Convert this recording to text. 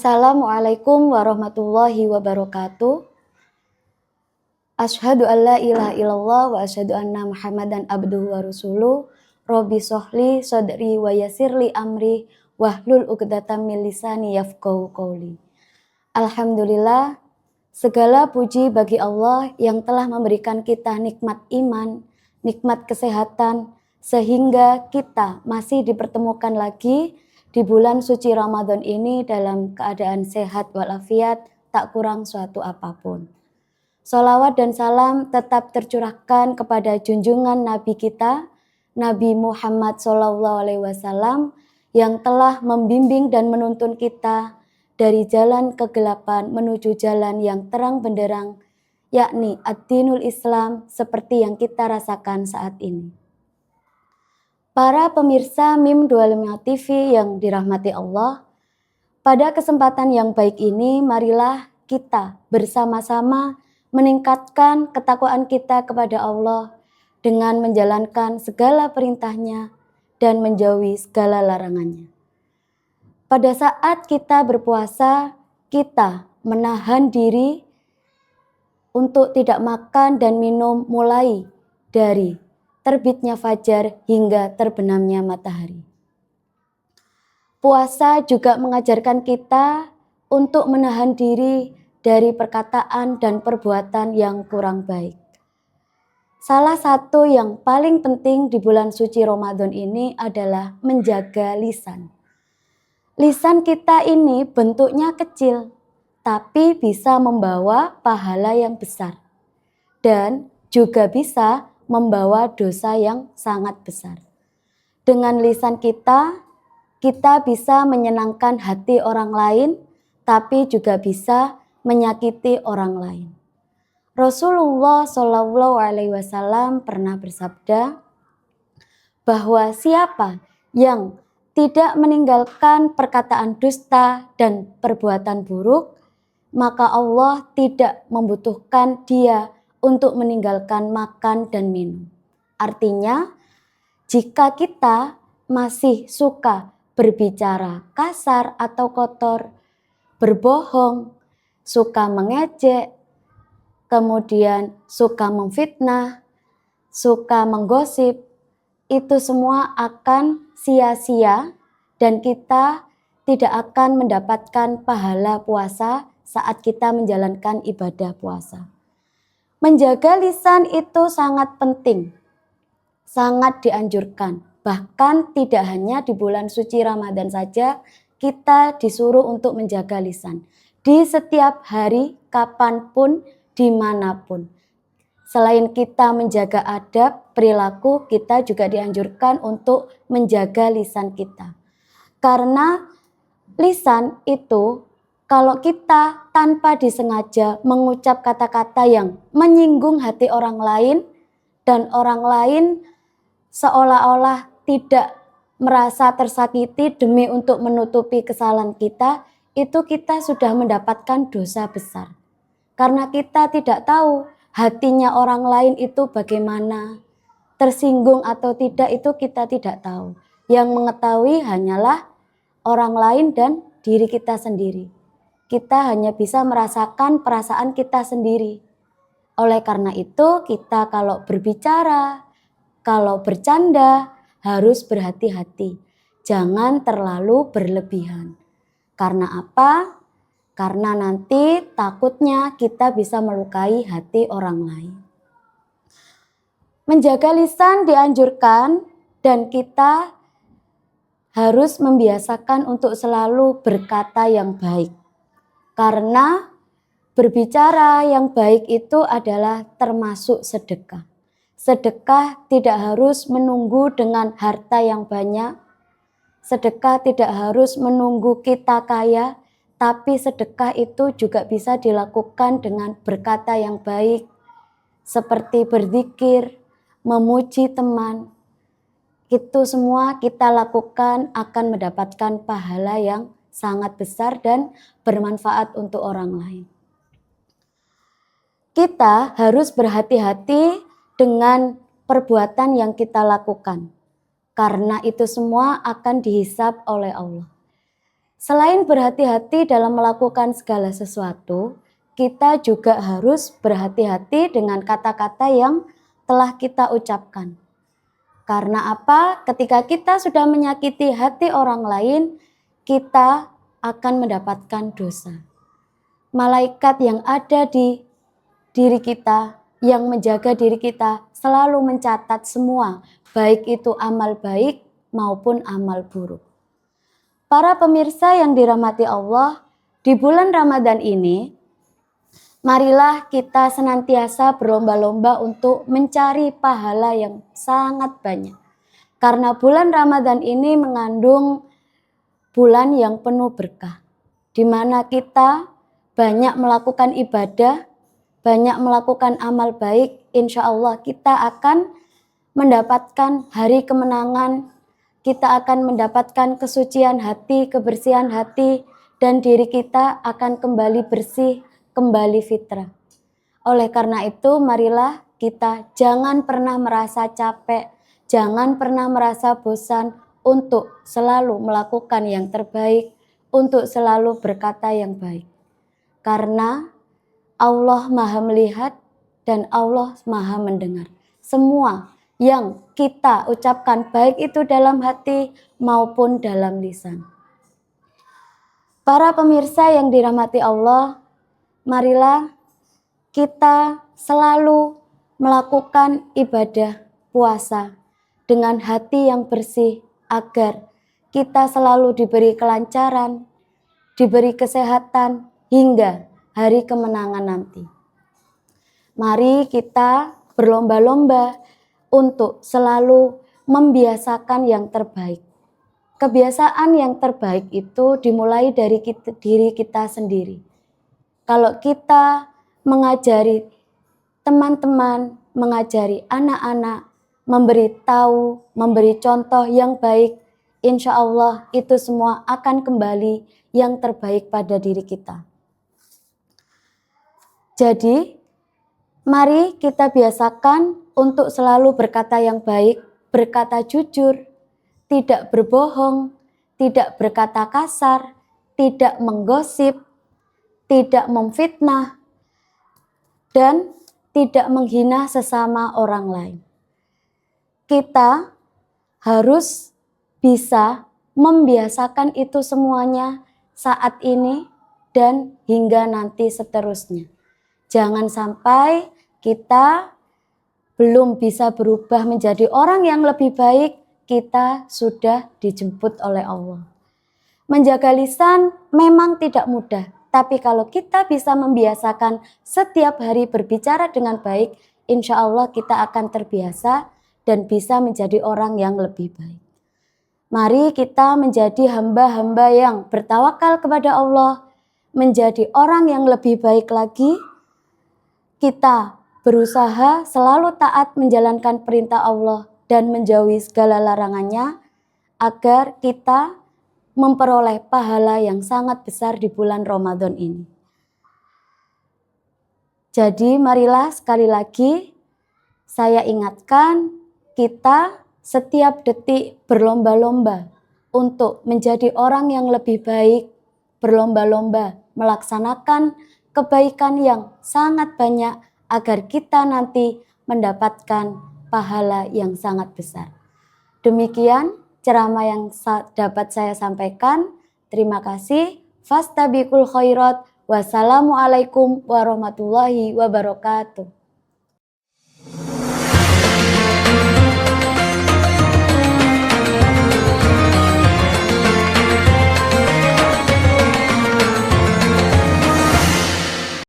Assalamualaikum warahmatullahi wabarakatuh. Asyhadu an la ilaha illallah wa asyhadu anna Muhammadan abduhu wa rasuluh. Rabbi sholli sadri wa yassirli amri wahlul 'uqdatam min lisani yafqahu qawli. Alhamdulillah, segala puji bagi Allah yang telah memberikan kita nikmat iman, nikmat kesehatan, sehingga kita masih dipertemukan lagi di bulan suci Ramadan ini dalam keadaan sehat walafiat, tak kurang suatu apapun. Sholawat dan salam tetap tercurahkan kepada junjungan Nabi kita, Nabi Muhammad SAW, yang telah membimbing dan menuntun kita dari jalan kegelapan menuju jalan yang terang benderang, yakni ad-dinul Islam seperti yang kita rasakan saat ini. Para pemirsa MIM 25 TV yang dirahmati Allah, pada kesempatan yang baik ini marilah kita bersama-sama meningkatkan ketakwaan kita kepada Allah dengan menjalankan segala perintahnya dan menjauhi segala larangannya. Pada saat kita berpuasa, kita menahan diri untuk tidak makan dan minum mulai dari terbitnya fajar hingga terbenamnya matahari. Puasa juga mengajarkan kita untuk menahan diri dari perkataan dan perbuatan yang kurang baik. Salah satu yang paling penting di bulan suci Ramadan ini adalah menjaga lisan. Lisan kita ini bentuknya kecil, tapi bisa membawa pahala yang besar. Dan juga bisa membawa dosa yang sangat besar. Dengan lisan kita bisa menyenangkan hati orang lain, tapi juga bisa menyakiti orang lain. Rasulullah SAW pernah bersabda bahwa siapa yang tidak meninggalkan perkataan dusta dan perbuatan buruk, maka Allah tidak membutuhkan dia untuk meninggalkan makan dan minum. Artinya, jika kita masih suka berbicara kasar atau kotor, berbohong, suka mengejek, kemudian suka memfitnah, suka menggosip, itu semua akan sia-sia dan kita tidak akan mendapatkan pahala puasa saat kita menjalankan ibadah puasa. Menjaga lisan itu sangat penting, sangat dianjurkan. Bahkan tidak hanya di bulan suci Ramadan saja, kita disuruh untuk menjaga lisan. Di setiap hari, kapanpun, dimanapun. Selain kita menjaga adab, perilaku, kita juga dianjurkan untuk menjaga lisan kita. Karena lisan itu, kalau kita tanpa disengaja mengucap kata-kata yang menyinggung hati orang lain dan orang lain seolah-olah tidak merasa tersakiti demi untuk menutupi kesalahan kita, itu kita sudah mendapatkan dosa besar. Karena kita tidak tahu hatinya orang lain itu bagaimana, tersinggung atau tidak itu kita tidak tahu. Yang mengetahui hanyalah orang lain dan diri kita sendiri. Kita hanya bisa merasakan perasaan kita sendiri. Oleh karena itu, kita kalau berbicara, kalau bercanda, harus berhati-hati. Jangan terlalu berlebihan. Karena apa? Karena nanti takutnya kita bisa melukai hati orang lain. Menjaga lisan dianjurkan dan kita harus membiasakan untuk selalu berkata yang baik. Karena berbicara yang baik itu adalah termasuk sedekah. Sedekah tidak harus menunggu dengan harta yang banyak. Sedekah tidak harus menunggu kita kaya, tapi sedekah itu juga bisa dilakukan dengan berkata yang baik, seperti berzikir, memuji teman. Itu semua kita lakukan akan mendapatkan pahala yang sangat besar dan bermanfaat untuk orang lain. Kita harus berhati-hati dengan perbuatan yang kita lakukan, karena itu semua akan dihisab oleh Allah. Selain berhati-hati dalam melakukan segala sesuatu, kita juga harus berhati-hati dengan kata-kata yang telah kita ucapkan. Karena apa? Ketika kita sudah menyakiti hati orang lain, kita akan mendapatkan dosa. Malaikat yang ada di diri kita, yang menjaga diri kita, selalu mencatat semua, baik itu amal baik maupun amal buruk. Para pemirsa yang dirahmati Allah, di bulan Ramadan ini, marilah kita senantiasa berlomba-lomba untuk mencari pahala yang sangat banyak. Karena bulan Ramadan ini mengandung bulan yang penuh berkah, di mana kita banyak melakukan ibadah, banyak melakukan amal baik. Insya Allah kita akan mendapatkan hari kemenangan, kita akan mendapatkan kesucian hati, kebersihan hati, dan diri kita akan kembali bersih, kembali fitrah. Oleh karena itu, marilah kita jangan pernah merasa capek, jangan pernah merasa bosan untuk selalu melakukan yang terbaik, untuk selalu berkata yang baik. Karena Allah Maha melihat dan Allah Maha mendengar. Semua yang kita ucapkan, baik itu dalam hati maupun dalam lisan. Para pemirsa yang dirahmati Allah, marilah kita selalu melakukan ibadah puasa dengan hati yang bersih agar kita selalu diberi kelancaran, diberi kesehatan hingga hari kemenangan nanti. Mari kita berlomba-lomba untuk selalu membiasakan yang terbaik. Kebiasaan yang terbaik itu dimulai dari diri kita sendiri. Kalau kita mengajari teman-teman, mengajari anak-anak, memberi tahu, memberi contoh yang baik, insya Allah itu semua akan kembali yang terbaik pada diri kita. Jadi, mari kita biasakan untuk selalu berkata yang baik, berkata jujur, tidak berbohong, tidak berkata kasar, tidak menggosip, tidak memfitnah, dan tidak menghina sesama orang lain. Kita harus bisa membiasakan itu semuanya saat ini dan hingga nanti seterusnya. Jangan sampai kita belum bisa berubah menjadi orang yang lebih baik, kita sudah dijemput oleh Allah. Menjaga lisan memang tidak mudah, tapi kalau kita bisa membiasakan setiap hari berbicara dengan baik, insya Allah kita akan terbiasa dan bisa menjadi orang yang lebih baik. Mari kita menjadi hamba-hamba yang bertawakal kepada Allah, menjadi orang yang lebih baik lagi. Kita berusaha selalu taat menjalankan perintah Allah dan menjauhi segala larangannya agar kita memperoleh pahala yang sangat besar di bulan Ramadan ini. Jadi marilah sekali lagi saya ingatkan, kita setiap detik berlomba-lomba untuk menjadi orang yang lebih baik, berlomba-lomba melaksanakan kebaikan yang sangat banyak agar kita nanti mendapatkan pahala yang sangat besar. Demikian ceramah yang dapat saya sampaikan. Terima kasih. Fastabiqul khairat. Wassalamualaikum warahmatullahi wabarakatuh.